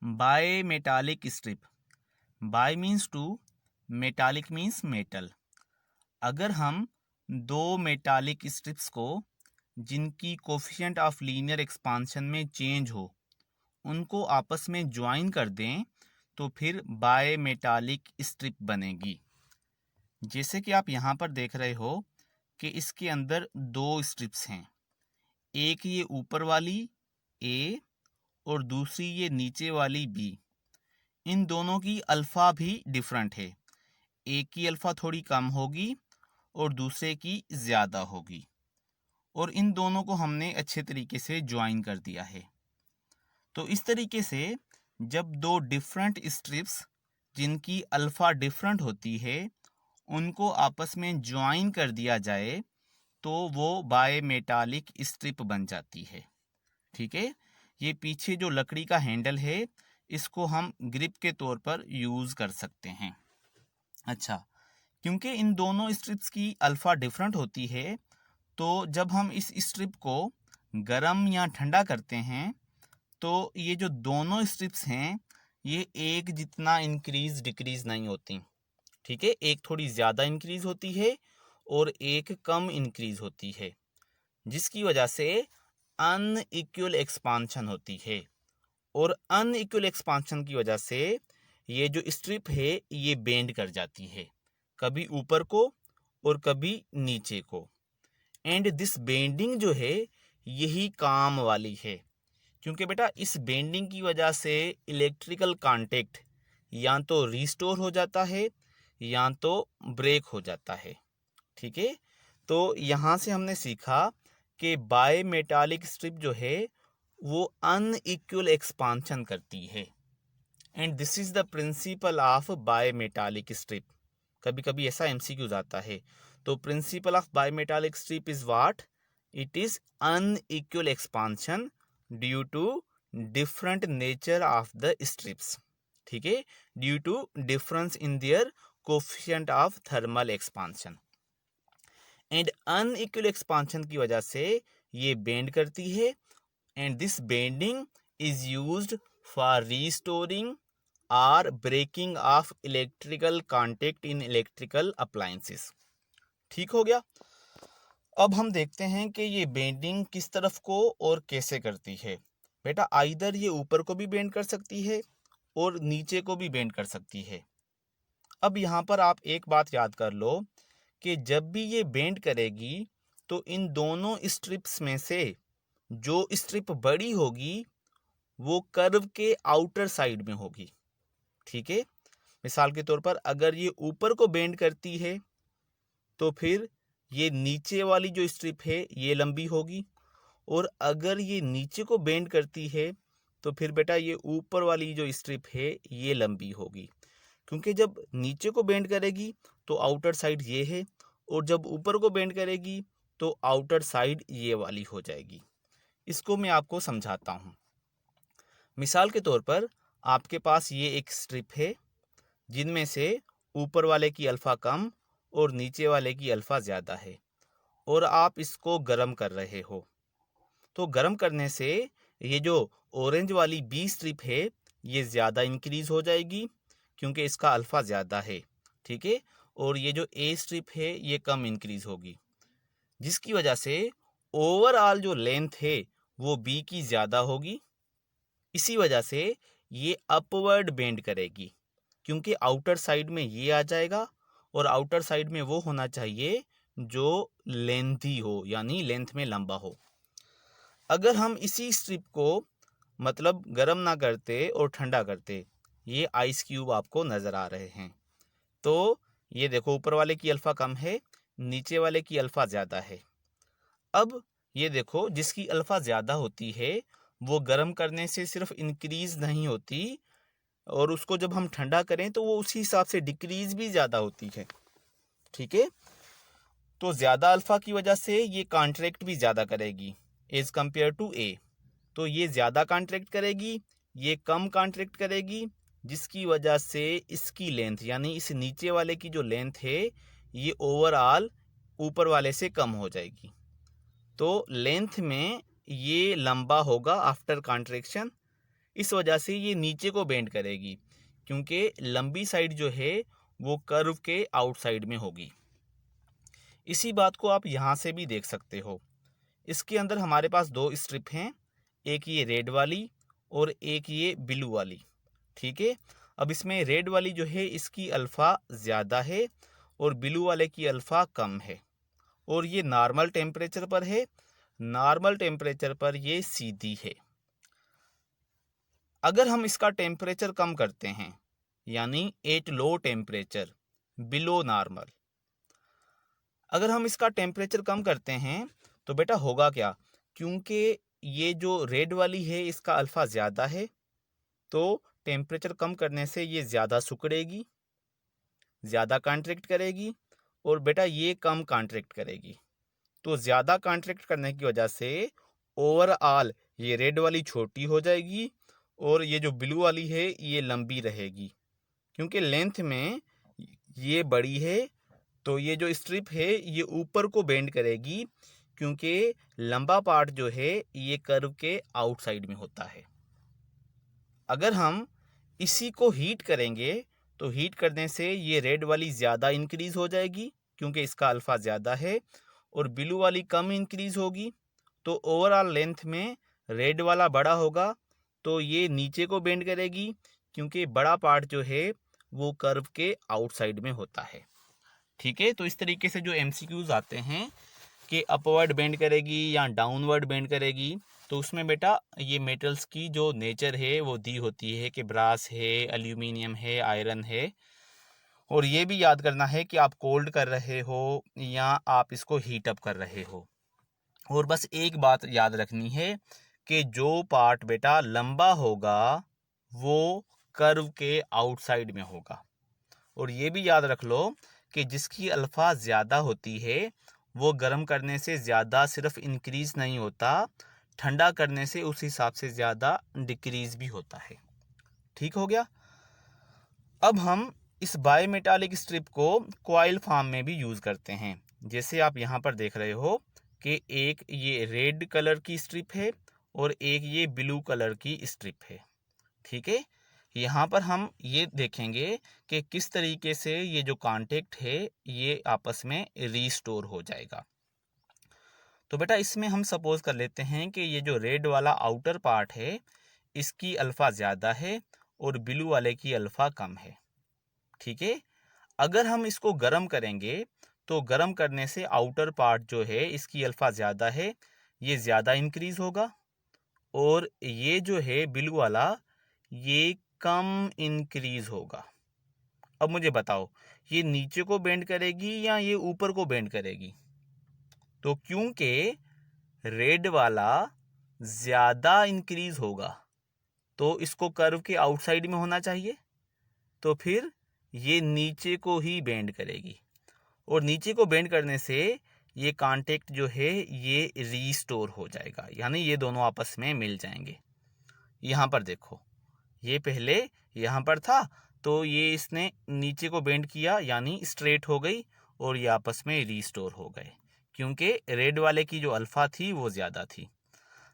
Bye metallic strip. Bi means two, metallic means metal. अगर हम दो मेटालिक स्ट्रिप्स को जिनकी कोफिशिएंट ऑफ लीनियर एक्सपांशन में चेंज हो उनको आपस में ज्वाइन कर दें तो फिर बाय मेटालिक स्ट्रिप बनेगी। जैसे कि आप यहाँ पर देख रहे हो कि इसके अंदर दो स्ट्रिप्स हैं, एक ये ऊपर वाली ए और दूसरी ये नीचे वाली बी। इन दोनों की अल्फ़ा भी डिफरेंट है, एक की अल्फ़ा थोड़ी कम होगी और दूसरे की ज़्यादा होगी, और इन दोनों को हमने अच्छे तरीके से ज्वाइन कर दिया है। तो इस तरीके से जब दो डिफरेंट स्ट्रिप्स जिनकी अल्फ़ा डिफरेंट होती है उनको आपस में ज्वाइन कर दिया जाए तो वो बाय मेटालिक स्ट्रिप बन जाती है। ठीक है, ये पीछे जो लकड़ी का हैंडल है इसको हम ग्रिप के तौर पर यूज़ कर सकते हैं। अच्छा, क्योंकि इन दोनों स्ट्रिप्स की अल्फ़ा डिफरेंट होती है तो जब हम इस स्ट्रिप को गरम या ठंडा करते हैं तो ये जो दोनों स्ट्रिप्स हैं ये एक जितना इंक्रीज डिक्रीज नहीं होती। ठीक है, एक थोड़ी ज़्यादा इंक्रीज होती है और एक कम इंक्रीज होती है, जिसकी वजह से अनइक्वल एक्सपांशन होती है। और अनइक्वल एक्सपांशन की वजह से ये जो स्ट्रिप है ये बेंड कर जाती है, कभी ऊपर को और कभी नीचे को। एंड दिस बेंडिंग जो है यही काम वाली है, क्योंकि बेटा इस बेंडिंग की वजह से इलेक्ट्रिकल कांटेक्ट या तो रिस्टोर हो जाता है या तो ब्रेक हो जाता है। ठीक है, तो यहाँ से हमने सीखा कि बाय मेटालिक स्ट्रिप जो है वो अनइक्वल एक्सपांशन करती है, and this is the principle of bi metallic strip. कभी कभी ऐसा एमसीक्यूज आता है। तो principle of bi metallic strip is what? It is unequal expansion due to different nature of the strips. ठीक है, due to difference in their coefficient of thermal expansion. And unequal expansion की वजह से ये bend करती है, and this bending is used for restoring और breaking of electrical contact in electrical appliances. ठीक हो गया। अब हम देखते हैं कि ये बेंडिंग किस तरफ को और कैसे करती है। बेटा आइदर ये ऊपर को भी बेंड कर सकती है और नीचे को भी बेंड कर सकती है। अब यहाँ पर आप एक बात याद कर लो कि जब भी ये बेंड करेगी तो इन दोनों स्ट्रिप्स में से जो स्ट्रिप बड़ी होगी वो कर्व के आउटर साइड में होगी। ठीक है, मिसाल के तौर पर अगर ये ऊपर को बेंड करती है तो फिर ये नीचे वाली जो स्ट्रिप है ये लंबी होगी, और अगर ये नीचे को बेंड करती है तो फिर बेटा ये ऊपर वाली जो स्ट्रिप है ये लंबी होगी, क्योंकि जब नीचे को बेंड करेगी तो आउटर साइड ये है, और जब ऊपर को बेंड करेगी तो आउटर साइड ये वाली हो जाएगी। इसको मैं आपको समझाता हूँ। मिसाल के तौर पर आपके पास ये एक स्ट्रिप है जिनमें से ऊपर वाले की अल्फ़ा कम और नीचे वाले की अल्फ़ा ज़्यादा है, और आप इसको गर्म कर रहे हो। तो गर्म करने से ये जो ऑरेंज वाली बी स्ट्रिप है ये ज़्यादा इंक्रीज हो जाएगी क्योंकि इसका अल्फ़ा ज़्यादा है। ठीक है, और ये जो ए स्ट्रिप है ये कम इंक्रीज होगी, जिसकी वजह से ओवरऑल जो लेंथ है वो बी की ज़्यादा होगी। इसी वजह से ये अपवर्ड बेंड करेगी, क्योंकि आउटर साइड में ये आ जाएगा और आउटर साइड में वो होना चाहिए जो लेंथी हो, यानी लेंथ में लंबा हो। अगर हम इसी स्ट्रिप को मतलब गर्म ना करते और ठंडा करते, ये आइस क्यूब आपको नज़र आ रहे हैं, तो ये देखो ऊपर वाले की अल्फ़ा कम है, नीचे वाले की अल्फ़ा ज़्यादा है। अब ये देखो जिसकी अल्फ़ा ज़्यादा होती है वो गर्म करने से सिर्फ इंक्रीज नहीं होती, और उसको जब हम ठंडा करें तो वो उसी हिसाब से डिक्रीज भी ज़्यादा होती है। ठीक है, तो ज़्यादा अल्फ़ा की वजह से ये कॉन्ट्रैक्ट भी ज़्यादा करेगी एज कम्पेयर टू ए। तो ये ज़्यादा कॉन्ट्रैक्ट करेगी, ये कम कॉन्ट्रैक्ट करेगी, जिसकी वजह से इसकी लेंथ यानी इस नीचे वाले की जो लेंथ है ये ओवरऑल ऊपर वाले से कम हो जाएगी। तो लेंथ में ये लंबा होगा आफ्टर कॉन्ट्रैक्शन, इस वजह से ये नीचे को बेंड करेगी, क्योंकि लंबी साइड जो है वो कर्व के आउटसाइड में होगी। इसी बात को आप यहाँ से भी देख सकते हो। इसके अंदर हमारे पास दो स्ट्रिप हैं, एक ये रेड वाली और एक ये ब्लू वाली। ठीक है, अब इसमें रेड वाली जो है इसकी अल्फ़ा ज़्यादा है और ब्लू वाले की अल्फ़ा कम है, और ये नॉर्मल टेम्परेचर पर है। नॉर्मल टेम्परेचर पर ये सीधी है। अगर हम इसका टेम्परेचर कम करते हैं, यानी at low temperature below normal, अगर हम इसका टेम्परेचर कम करते हैं तो बेटा होगा क्या, क्योंकि ये जो रेड वाली है इसका अल्फ़ा ज़्यादा है, तो टेम्परेचर कम करने से ये ज़्यादा सिकुड़ेगी, ज़्यादा कॉन्ट्रैक्ट करेगी, और बेटा ये कम कॉन्ट्रैक्ट करेगी। तो ज़्यादा कॉन्ट्रैक्ट करने की वजह से ओवरऑल ये रेड वाली छोटी हो जाएगी और ये जो ब्लू वाली है ये लंबी रहेगी, क्योंकि लेंथ में ये बड़ी है। तो ये जो स्ट्रिप है ये ऊपर को बेंड करेगी, क्योंकि लंबा पार्ट जो है ये कर्व के आउटसाइड में होता है। अगर हम इसी को हीट करेंगे तो हीट करने से ये रेड वाली ज़्यादा इंक्रीज़ हो जाएगी, क्योंकि इसका अल्फ़ा ज़्यादा है, और ब्लू वाली कम इंक्रीज़ होगी। तो ओवरऑल लेंथ में रेड वाला बड़ा होगा, तो ये नीचे को बेंड करेगी, क्योंकि बड़ा पार्ट जो है वो कर्व के आउटसाइड में होता है। ठीक है, तो इस तरीके से जो MCQs आते हैं कि अपवर्ड बेंड करेगी या डाउनवर्ड बेंड करेगी, तो उसमें बेटा ये मेटल्स की जो नेचर है वो दी होती है कि ब्रास है, एल्यूमिनियम है, आयरन है। और ये भी याद करना है कि आप कोल्ड कर रहे हो या आप इसको हीट अप कर रहे हो। और बस एक बात याद रखनी है कि जो पार्ट बेटा लंबा होगा वो कर्व के आउटसाइड में होगा। और ये भी याद रख लो कि जिसकी अल्फ़ा ज़्यादा होती है वो गर्म करने से ज़्यादा सिर्फ इंक्रीज़ नहीं होता, ठंडा करने से उस हिसाब से ज़्यादा डिक्रीज़ भी होता है। ठीक हो गया। अब हम इस बायमेटालिक स्ट्रिप को कॉइल फॉर्म में भी यूज़ करते हैं। जैसे आप यहाँ पर देख रहे हो कि एक ये रेड कलर की स्ट्रिप है और एक ये ब्लू कलर की स्ट्रिप है। ठीक है, यहाँ पर हम ये देखेंगे कि किस तरीके से ये जो कांटेक्ट है ये आपस में रीस्टोर हो जाएगा। तो बेटा इसमें हम सपोज कर लेते हैं कि ये जो रेड वाला आउटर पार्ट है इसकी अल्फ़ा ज़्यादा है और ब्लू वाले की अल्फ़ा कम है। ठीक है, अगर हम इसको गर्म करेंगे तो गर्म करने से आउटर पार्ट जो है इसकी अल्फ़ा ज़्यादा है, ये ज़्यादा इंक्रीज़ होगा, और ये जो है ब्लू वाला ये कम इंक्रीज़ होगा। अब मुझे बताओ ये नीचे को बेंड करेगी या ये ऊपर को बेंड करेगी? तो क्योंकि रेड वाला ज़्यादा इंक्रीज़ होगा तो इसको कर्व के आउटसाइड में होना चाहिए, तो फिर ये नीचे को ही बेंड करेगी, और नीचे को बेंड करने से ये कांटेक्ट जो है ये रीस्टोर हो जाएगा, यानी ये दोनों आपस में मिल जाएंगे। यहाँ पर देखो ये पहले यहाँ पर था तो ये इसने नीचे को बेंड किया यानी स्ट्रेट हो गई, और ये आपस में रीस्टोर हो गए, क्योंकि रेड वाले की जो अल्फ़ा थी वो ज़्यादा थी।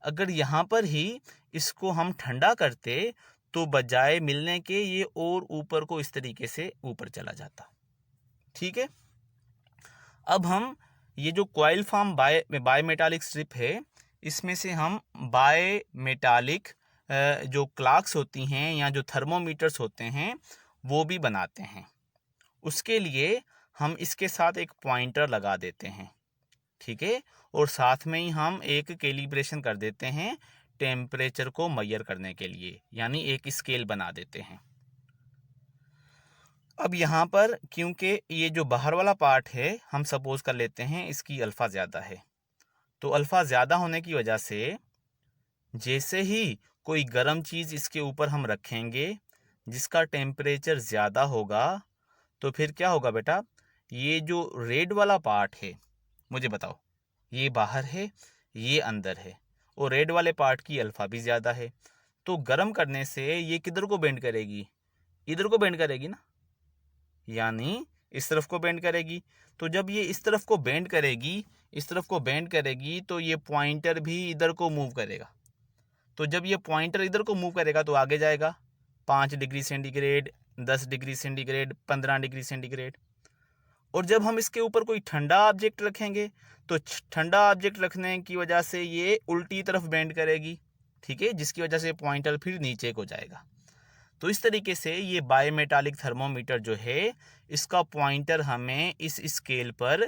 अगर यहाँ पर ही इसको हम ठंडा करते तो बजाय मिलने के ये और ऊपर को इस तरीके से ऊपर चला जाता। ठीक है, अब हम ये जो कॉइल फॉर्म बायमेटालिक स्ट्रिप है इसमें से हम बायमेटालिक जो क्लॉक्स होती हैं या जो थर्मोमीटर्स होते हैं वो भी बनाते हैं। उसके लिए हम इसके साथ एक पॉइंटर लगा देते हैं। ठीक है, और साथ में ही हम एक कैलिब्रेशन कर देते हैं टेम्परेचर को मेजर करने के लिए, यानी एक स्केल बना देते हैं। अब यहाँ पर क्योंकि ये जो बाहर वाला पार्ट है हम सपोज कर लेते हैं इसकी अल्फ़ा ज़्यादा है, तो अल्फ़ा ज़्यादा होने की वजह से जैसे ही कोई गर्म चीज़ इसके ऊपर हम रखेंगे जिसका टेम्परेचर ज़्यादा होगा, तो फिर क्या होगा बेटा, ये जो रेड वाला पार्ट है, मुझे बताओ, ये बाहर है ये अंदर है, और रेड वाले पार्ट की अल्फ़ा भी ज़्यादा है, तो गर्म करने से ये किधर को बेंड करेगी, इधर को बेंड करेगी ना, यानी इस तरफ को बेंड करेगी। तो जब ये इस तरफ को बेंड करेगी, इस तरफ को बेंड करेगी, तो ये पॉइंटर भी इधर को मूव करेगा। तो जब ये पॉइंटर इधर को मूव करेगा तो आगे जाएगा 5 degree centigrade, 10 degree centigrade, 15 degree centigrade. और जब हम इसके ऊपर कोई ठंडा ऑब्जेक्ट रखेंगे तो ठंडा ऑब्जेक्ट रखने की वजह से ये उल्टी तरफ बेंड करेगी, ठीक है, जिसकी वजह से पॉइंटर फिर नीचे को जाएगा। तो इस तरीके से ये बायमेटालिक थर्मोमीटर जो है, इसका पॉइंटर हमें इस स्केल पर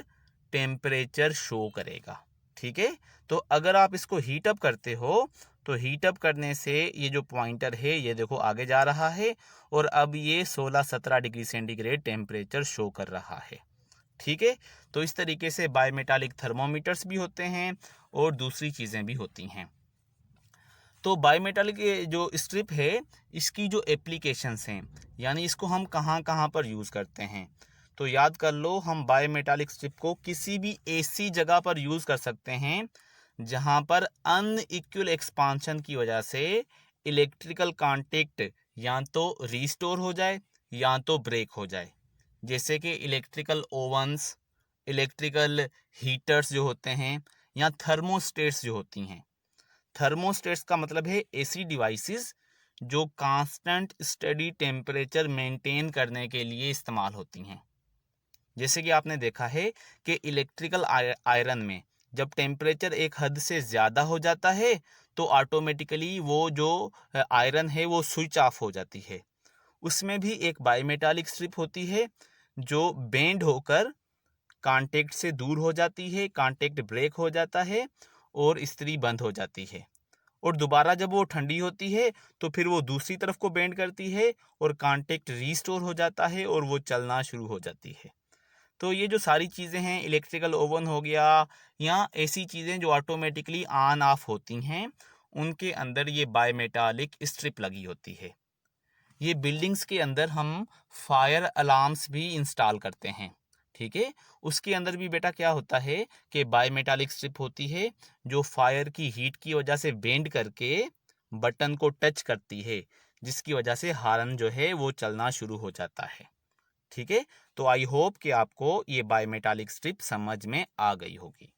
टेम्परेचर शो करेगा, ठीक है। तो अगर आप इसको हीट अप करते हो तो हीट अप करने से ये जो पॉइंटर है ये देखो आगे जा रहा है और अब ये 16-17 डिग्री सेंटीग्रेड टेम्परेचर शो कर रहा है, ठीक है। तो इस तरीके से बायमेटालिक थर्मोमीटर्स भी होते हैं और दूसरी चीज़ें भी होती हैं। तो बायमेटालिक जो स्ट्रिप है इसकी जो एप्लीकेशंस हैं, यानी इसको हम कहाँ कहाँ पर यूज़ करते हैं, तो याद कर लो, हम बायमेटालिक स्ट्रिप को किसी भी ऐसी जगह पर यूज़ कर सकते हैं जहाँ पर अनइक्वल एक्सपांशन की वजह से इलेक्ट्रिकल कांटेक्ट या तो रीस्टोर हो जाए या तो ब्रेक हो जाए। जैसे कि इलेक्ट्रिकल ओवंस, इलेक्ट्रिकल हीटर्स जो होते हैं, या थर्मोस्टेट्स जो होती हैं। थर्मोस्टेट्स का मतलब है ऐसी डिवाइसेस जो कांस्टेंट स्टडी टेम्परेचर मेंटेन करने के लिए इस्तेमाल होती हैं। जैसे कि आपने देखा है कि इलेक्ट्रिकल आयरन में जब टेम्परेचर एक हद से ज़्यादा हो जाता है तो ऑटोमेटिकली वो जो आयरन है वो स्विच ऑफ हो जाती है। उसमें भी एक बायमेटालिक स्ट्रिप होती है जो बेंड होकर कांटेक्ट से दूर हो जाती है, कांटेक्ट ब्रेक हो जाता है और इस्त्री बंद हो जाती है। और दोबारा जब वो ठंडी होती है तो फिर वो दूसरी तरफ को बेंड करती है और कांटेक्ट रीस्टोर हो जाता है और वो चलना शुरू हो जाती है। तो ये जो सारी चीज़ें हैं, इलेक्ट्रिकल ओवन हो गया या ऐसी चीज़ें जो ऑटोमेटिकली ऑन ऑफ होती हैं, उनके अंदर ये बायमेटालिक स्ट्रिप लगी होती है। ये बिल्डिंग्स के अंदर हम फायर अलार्म्स भी इंस्टॉल करते हैं, ठीक है। उसके अंदर भी बेटा क्या होता है कि बायमेटालिक स्ट्रिप होती है जो फायर की हीट की वजह से बेंड करके बटन को टच करती है, जिसकी वजह से हार्न जो है वो चलना शुरू हो जाता है, ठीक है। तो आई होप कि आपको ये बायमेटालिक स्ट्रिप समझ में आ गई होगी।